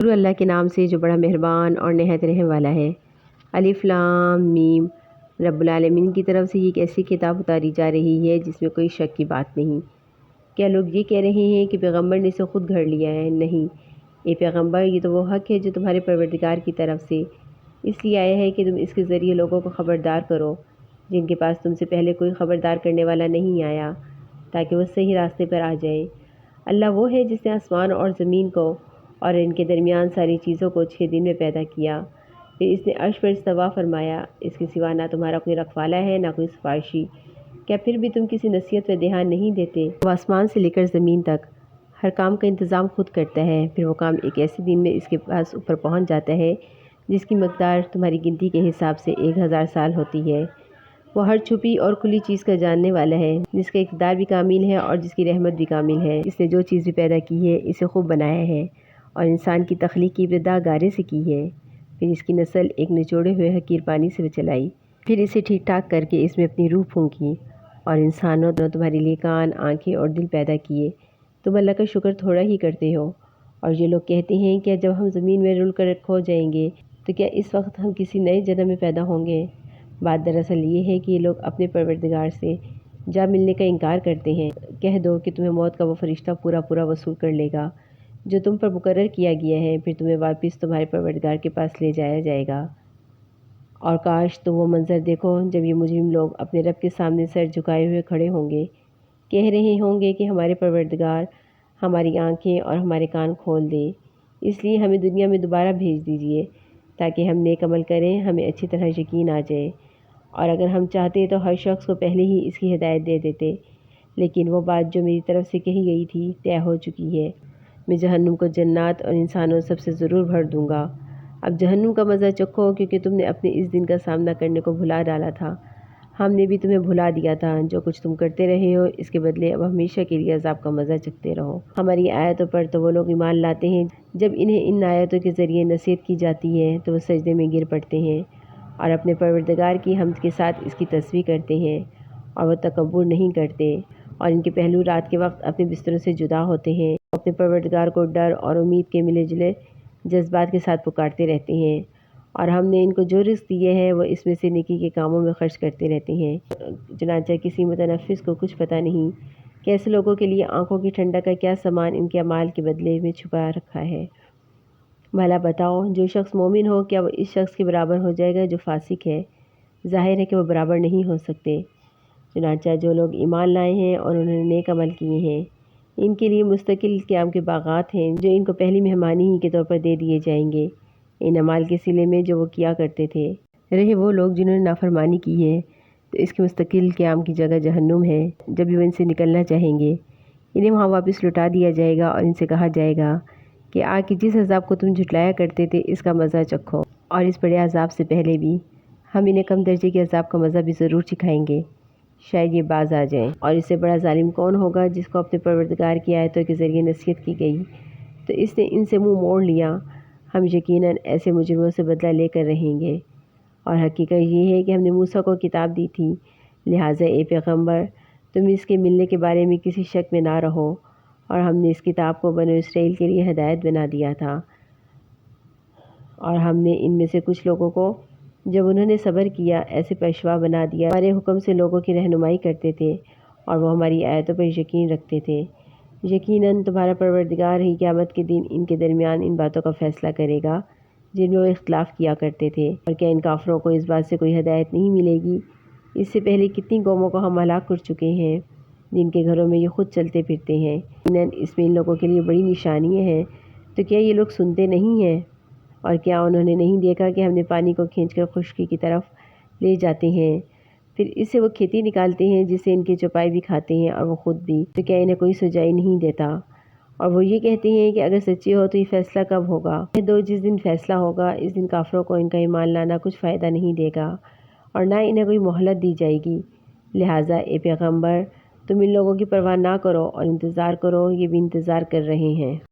شروع اللہ کے نام سے جو بڑا مہربان اور نہایت رحم والا ہے۔ الف لام میم۔ رب العالمین کی طرف سے یہ ایک ایسی کتاب اتاری جا رہی ہے جس میں کوئی شک کی بات نہیں۔ کیا لوگ یہ کہہ رہے ہیں کہ پیغمبر نے اسے خود گھڑ لیا ہے؟ نہیں، اے پیغمبر، یہ تو وہ حق ہے جو تمہارے پروردگار کی طرف سے اس لیے آیا ہے کہ تم اس کے ذریعے لوگوں کو خبردار کرو جن کے پاس تم سے پہلے کوئی خبردار کرنے والا نہیں آیا، تاکہ وہ صحیح راستے پر آ جائے۔ اللہ وہ ہے جس نے آسمان اور زمین کو اور ان کے درمیان ساری چیزوں کو 6 دن میں پیدا کیا، پھر اس نے عرش پر استوا فرمایا۔ اس کے سوا نہ تمہارا کوئی رکھوالا ہے نہ کوئی سفارشی۔ کیا پھر بھی تم کسی نصیحت پہ دھیان نہیں دیتے؟ وہ آسمان سے لے کر زمین تک ہر کام کا انتظام خود کرتا ہے، پھر وہ کام ایک ایسے دن میں اس کے پاس اوپر پہنچ جاتا ہے جس کی مقدار تمہاری گنتی کے حساب سے 1000 سال ہوتی ہے۔ وہ ہر چھپی اور کھلی چیز کا جاننے والا ہے، جس کا اقتدار بھی کامل ہے اور جس کی رحمت بھی کامل ہے۔ اس نے جو چیز بھی پیدا کی ہے اسے خوب بنایا ہے اور انسان کی تخلیق کی ابتدا گارے سے کی ہے، پھر اس کی نسل ایک نچوڑے ہوئے حقیر پانی سے چلائی، پھر اسے ٹھیک ٹھاک کر کے اس میں اپنی روح پھونکی، اور انسانوں نے تمہارے لیے کان، آنکھیں اور دل پیدا کیے۔ تم اللہ کا شکر تھوڑا ہی کرتے ہو۔ اور یہ لوگ کہتے ہیں کہ جب ہم زمین میں رل کر کھو جائیں گے تو کیا اس وقت ہم کسی نئے جنم میں پیدا ہوں گے؟ بات دراصل یہ ہے کہ یہ لوگ اپنے پروردگار سے جا ملنے کا انکار کرتے ہیں۔ کہہ دو کہ تمہیں موت کا وہ فرشتہ پورا وصول کر لے گا جو تم پر مقرر کیا گیا ہے، پھر تمہیں واپس تمہارے پروردگار کے پاس لے جایا جائے گا۔ اور کاش تم وہ منظر دیکھو جب یہ مجرم لوگ اپنے رب کے سامنے سر جھکائے ہوئے کھڑے ہوں گے، کہہ رہے ہوں گے کہ ہمارے پروردگار، ہماری آنکھیں اور ہمارے کان کھول دے، اس لیے ہمیں دنیا میں دوبارہ بھیج دیجیے تاکہ ہم نیک عمل کریں، ہمیں اچھی طرح یقین آ جائے۔ اور اگر ہم چاہتے تو ہر شخص کو پہلے ہی اس کی ہدایت دے دیتے، لیکن وہ بات جو میری طرف سے کہی گئی تھی طے ہو چکی ہے۔ میں جہنم کو جنات اور انسانوں سب سے ضرور بھر دوں گا۔ اب جہنم کا مزہ چکھو کیونکہ تم نے اپنے اس دن کا سامنا کرنے کو بھلا ڈالا تھا۔ ہم نے بھی تمہیں بھلا دیا تھا، جو کچھ تم کرتے رہے ہو اس کے بدلے اب ہمیشہ کے لیے عذاب کا مزہ چکھتے رہو۔ ہماری آیتوں پر تو وہ لوگ ایمان لاتے ہیں جب انہیں ان آیتوں کے ذریعے نصیحت کی جاتی ہے تو وہ سجدے میں گر پڑتے ہیں اور اپنے پروردگار کی حمد کے ساتھ اس کی تسبیح کرتے ہیں، اور وہ تکبر نہیں کرتے، اور ان کے پہلو رات کے وقت اپنے بستروں سے جدا ہوتے ہیں، اپنے پروردگار کو ڈر اور امید کے ملے جلے جذبات کے ساتھ پکارتے رہتے ہیں، اور ہم نے ان کو جو رزق دیے ہے وہ اس میں سے نیکی کے کاموں میں خرچ کرتے رہتے ہیں۔ چنانچہ کسی متنفس کو کچھ پتہ نہیں کہ ایسے لوگوں کے لیے آنکھوں کی ٹھنڈک کا کیا سامان ان کے اعمال کے بدلے میں چھپا رکھا ہے۔ بھلا بتاؤ، جو شخص مومن ہو کیا وہ اس شخص کے برابر ہو جائے گا جو فاسق ہے؟ ظاہر ہے کہ وہ برابر نہیں ہو سکتے۔ چنانچہ جو لوگ ایمان لائے ہیں اور انہوں نے نیک عمل کیے ہیں، ان کے لیے مستقل قیام کے باغات ہیں جو ان کو پہلی مہمانی ہی کے طور پر دے دیے جائیں گے، ان اعمال کے صلے میں جو وہ کیا کرتے تھے۔ رہے وہ لوگ جنہوں نے نافرمانی کی ہے تو اس کے مستقل قیام کی جگہ جہنم ہے۔ جب بھی وہ ان سے نکلنا چاہیں گے انہیں وہاں واپس لوٹا دیا جائے گا اور ان سے کہا جائے گا کہ آگ کے جس عذاب کو تم جھٹلایا کرتے تھے اس کا مزہ چکھو، اور اس بڑے عذاب سے پہلے بھی ہم انہیں کم درجے کے عذاب کا مزہ بھی ضرور چکھائیں گے، شاید یہ باز آ جائیں۔ اور اس سے بڑا ظالم کون ہوگا جس کو اپنے پروردگار کی آیتوں کے ذریعے نصیحت کی گئی تو اس نے ان سے منہ موڑ لیا۔ ہم یقیناً ایسے مجرموں سے بدلہ لے کر رہیں گے، اور حقیقت یہ ہے کہ ہم نے موسیٰ کو کتاب دی تھی، لہٰذا اے پیغمبر تم اس کے ملنے کے بارے میں کسی شک میں نہ رہو، اور ہم نے اس کتاب کو بنو اسرائیل کے لیے ہدایت بنا دیا تھا، اور ہم نے ان میں سے کچھ لوگوں کو جب انہوں نے صبر کیا ایسے پیشوا بنا دیا ہمارے حکم سے لوگوں کی رہنمائی کرتے تھے اور وہ ہماری آیتوں پر یقین رکھتے تھے۔ یقیناً تمہارا پروردگار ہی قیامت کے دن ان کے درمیان ان باتوں کا فیصلہ کرے گا جن میں وہ اختلاف کیا کرتے تھے۔ اور کیا ان کافروں کو اس بات سے کوئی ہدایت نہیں ملے گی؟ اس سے پہلے کتنی قوموں کو ہم ہلاک کر چکے ہیں جن کے گھروں میں یہ خود چلتے پھرتے ہیں۔ یقیناً اس میں ان لوگوں کے لیے بڑی نشانیاں ہیں، تو کیا یہ لوگ سنتے نہیں ہیں؟ اور کیا انہوں نے نہیں دیکھا کہ ہم نے پانی کو کھینچ کر خشکی کی طرف لے جاتے ہیں، پھر اس سے وہ کھیتی نکالتے ہیں جس سے ان کے چوپائے بھی کھاتے ہیں اور وہ خود بھی، تو کیا انہیں کوئی سجائی نہیں دیتا؟ اور وہ یہ کہتے ہیں کہ اگر سچے ہو تو یہ فیصلہ کب ہوگا؟ کہہ دو جس دن فیصلہ ہوگا اس دن کافروں کو ان کا ایمان لانا کچھ فائدہ نہیں دے گا اور نہ انہیں کوئی مہلت دی جائے گی۔ لہٰذا اے پیغمبر تم ان لوگوں کی پرواہ نہ کرو اور انتظار کرو، یہ بھی انتظار کر رہے ہیں۔